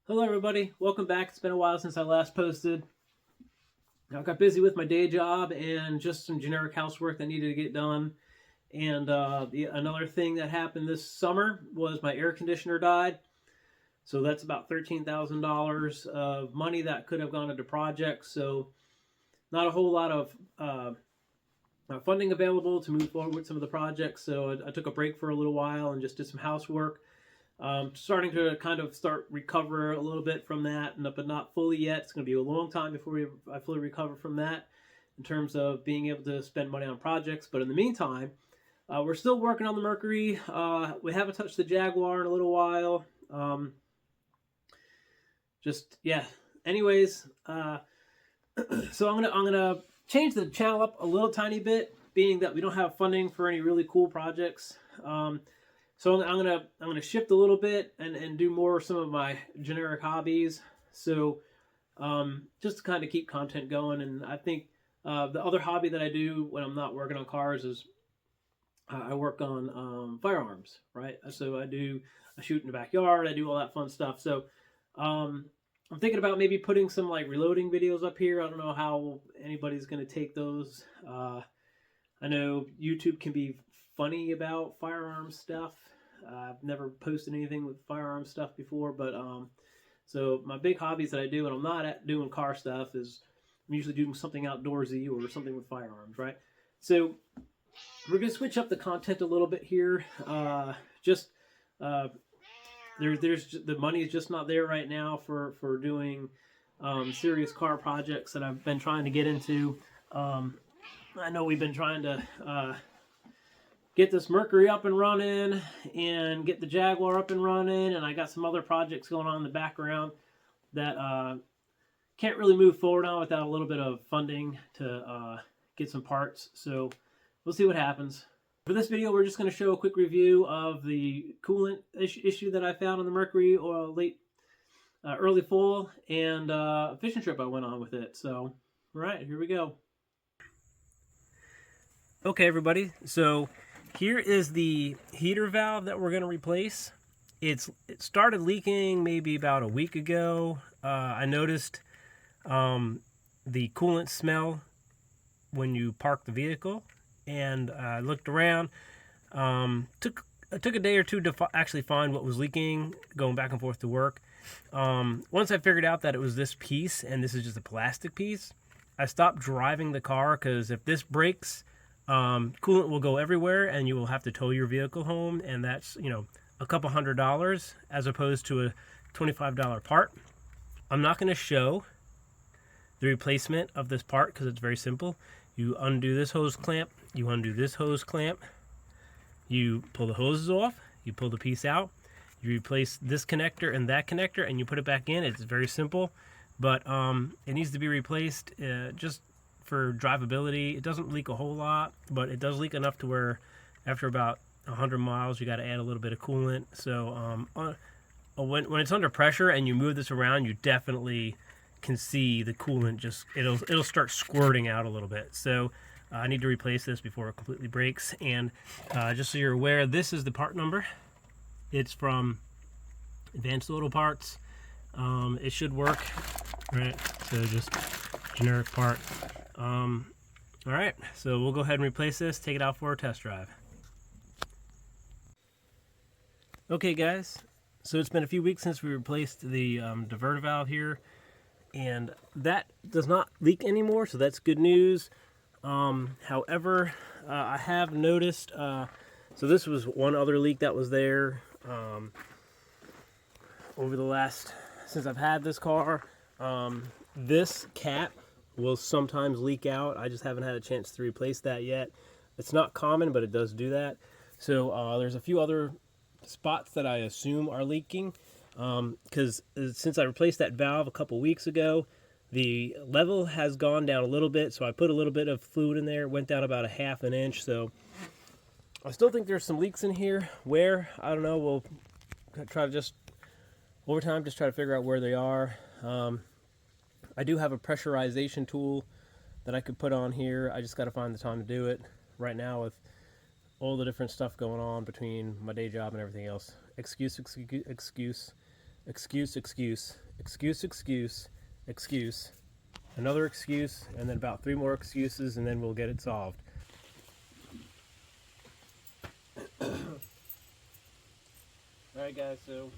Hello everybody, welcome back. It's been a while since I last posted. I got busy with my day job and just some generic housework that needed to get done. And another thing that happened this summer was my air conditioner died. So that's about $13,000 of money that could have gone into projects. So not a whole lot of funding available to move forward with some of the projects. So I took a break for a little while and just did some housework. Starting to kind of recover a little bit from that, but not fully yet. It's going to be a long time before I fully recover from that in terms of being able to spend money on projects. But in the meantime, we're still working on the Mercury. We haven't touched the Jaguar in a little while. Yeah. Anyways, so I'm gonna change the channel up a little tiny bit, being that we don't have funding for any really cool projects. So I'm gonna shift a little bit and do more of some of my generic hobbies. So just to kind of keep content going. And I think the other hobby that I do when I'm not working on cars is I work on firearms, right? So I shoot in the backyard. I do all that fun stuff. So I'm thinking about maybe putting some like reloading videos up here. I don't know how anybody's gonna take those. I know YouTube can be funny about firearm stuff. I've never posted anything with firearm stuff before, but so my big hobbies that I do when I'm not doing car stuff is I'm usually doing something outdoorsy or something with firearms, right? So we're gonna switch up the content a little bit here. There's the money is just not there right now for doing serious car projects that I've been trying to get into. I know we've been trying to get this Mercury up and running and get the Jaguar up and running, and I got some other projects going on in the background that can't really move forward on without a little bit of funding to get some parts. So we'll see what happens. For this video, we're just going to show a quick review of the coolant issue that I found on the Mercury or early fall, and a fishing trip I went on with it. So, all right, here we go. Okay, everybody, so here is the heater valve that we're going to replace. It started leaking maybe about a week ago. I noticed the coolant smell when you park the vehicle, and I looked around. Took a day or two to actually find what was leaking, going back and forth to work. Once I figured out that it was this piece, and this is just a plastic piece, I stopped driving the car, because if this breaks, coolant will go everywhere and you will have to tow your vehicle home, and that's, a couple $100 as opposed to a $25 part. I'm not going to show the replacement of this part because it's very simple. You undo this hose clamp, you undo this hose clamp, you pull the hoses off, you pull the piece out, you replace this connector and that connector, and you put it back in. It's very simple, but it needs to be replaced just for drivability. It doesn't leak a whole lot, but it does leak enough to where after about 100 miles you got to add a little bit of coolant. So when it's under pressure and you move this around, you definitely can see the coolant just it'll start squirting out a little bit. So I need to replace this before it completely breaks. And just so you're aware, this is the part number. It's from Advanced Auto Parts. It should work, right? So just generic part. Alright, so we'll go ahead and replace this, take it out for a test drive. Okay guys, so it's been a few weeks since we replaced the diverter valve here, and that does not leak anymore, so that's good news. However, I have noticed, so this was one other leak that was there since I've had this car. This cap will sometimes leak out. I just haven't had a chance to replace that yet. It's not common, but it does do that. So there's a few other spots that I assume are leaking, because since I replaced that valve a couple weeks ago, the level has gone down a little bit. So I put a little bit of fluid in there. It went down about a ½ an inch. So I still think there's some leaks in here. Where? I don't know. We'll try to just over time just try to figure out where they are. I do have a pressurization tool that I could put on here. I just got to find the time to do it. Right now, with all the different stuff going on between my day job and everything else. Excuse. excuse, excuse, excuse, excuse, excuse, another excuse, and then about 3 more excuses, and then we'll get it solved. Alright guys, so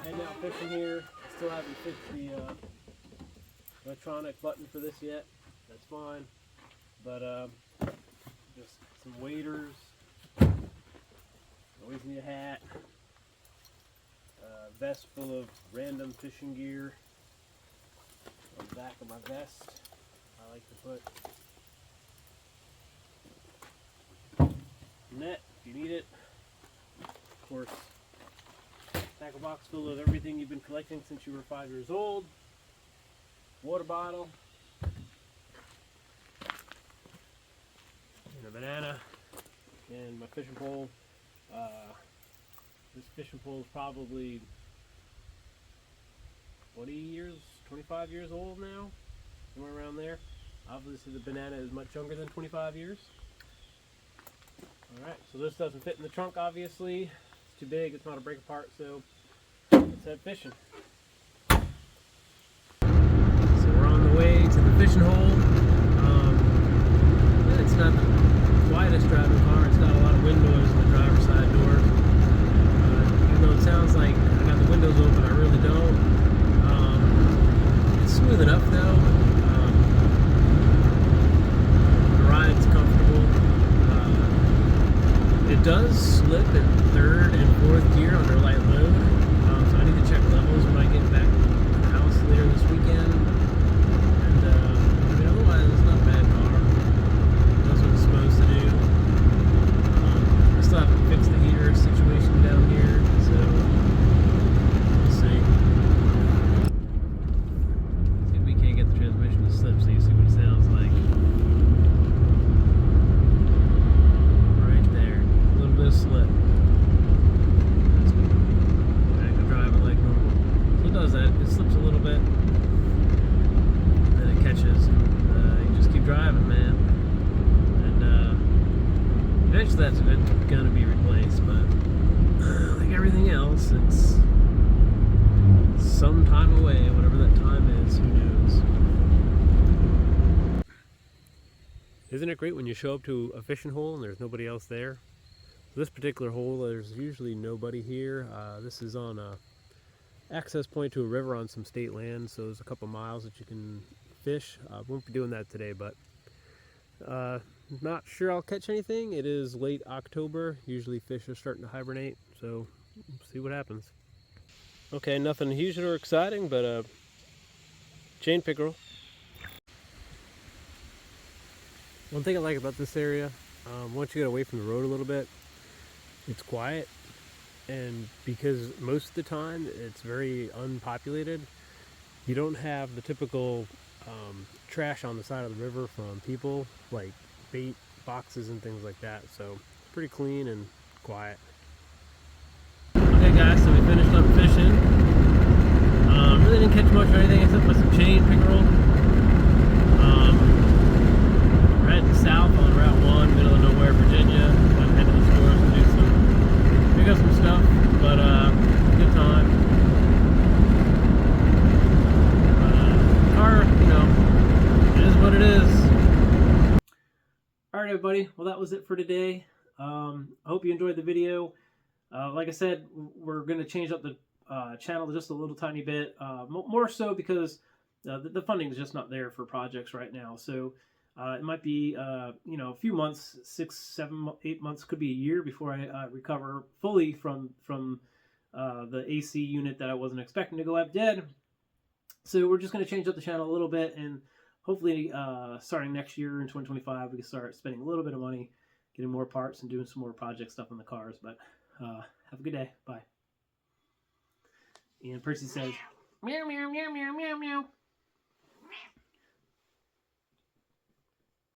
heading out fishing here. Still haven't fixed the electronic button for this yet. That's fine. But just some waders. Always need a hat. Vest full of random fishing gear. On the back of my vest, I like to put net if you need it. Of course, tackle box full of everything you've been collecting since you were 5 years old. Water bottle. And a banana. And my fishing pole. This fishing pole is probably 20 years, 25 years old now. Somewhere around there. Obviously the banana is much younger than 25 years. Alright, so this doesn't fit in the trunk obviously. It's too big, it's not a break apart, so let's head fishing. So we're on the way to the fishing hole. It's not the quietest driving car, it's got a lot of wind noise in the driver's side door. Even though it sounds like I got the windows open, I really don't. It's smooth enough though. The ride's comfortable. It does slip in 3rd and 4th gear under light load, so I need to check levels when I get back to the house later this weekend. And I mean, otherwise it's not a bad car. It does what it's supposed to do. I still haven't fixed the heater situation down here, so we'll see. See if we can't get the transmission to slip so you see what it sounds like. Slip. Back to driving like normal. So it does that. It slips a little bit, and then it catches. You just keep driving, man. And eventually that's going to be replaced, but like everything else, it's some time away. Whatever that time is, who knows? Isn't it great when you show up to a fishing hole and there's nobody else there? This particular hole, there's usually nobody here. This is on a access point to a river on some state land, so there's a couple miles that you can fish. Won't be doing that today, but not sure I'll catch anything. It is late October. Usually fish are starting to hibernate, so we'll see what happens. Okay, nothing huge or exciting, but chain pickerel. One thing I like about this area, once you get away from the road a little bit, it's quiet, and because most of the time it's very unpopulated, you don't have the typical trash on the side of the river from people, like bait boxes and things like that, so it's pretty clean and quiet. Okay guys, so we finished up fishing. Really didn't catch much or anything except for some chain pickerel. We're heading south on Route 1, middle of nowhere, Virginia. I'm heading to the stores to do pick up some stuff, but good time. Car, you know, it is what it is. Alright everybody, well that was it for today. I hope you enjoyed the video. Like I said, we're going to change up the channel just a little tiny bit, more so because the funding is just not there for projects right now. So it might be you know, a few months, 6, 7, 8 months, could be a year before I recover fully from the AC unit that I wasn't expecting to go up dead. So we're just going to change up the channel a little bit, and hopefully starting next year in 2025 we can start spending a little bit of money getting more parts and doing some more project stuff on the cars. But have a good day. Bye. And Percy says, meow, meow, meow, meow, meow, meow.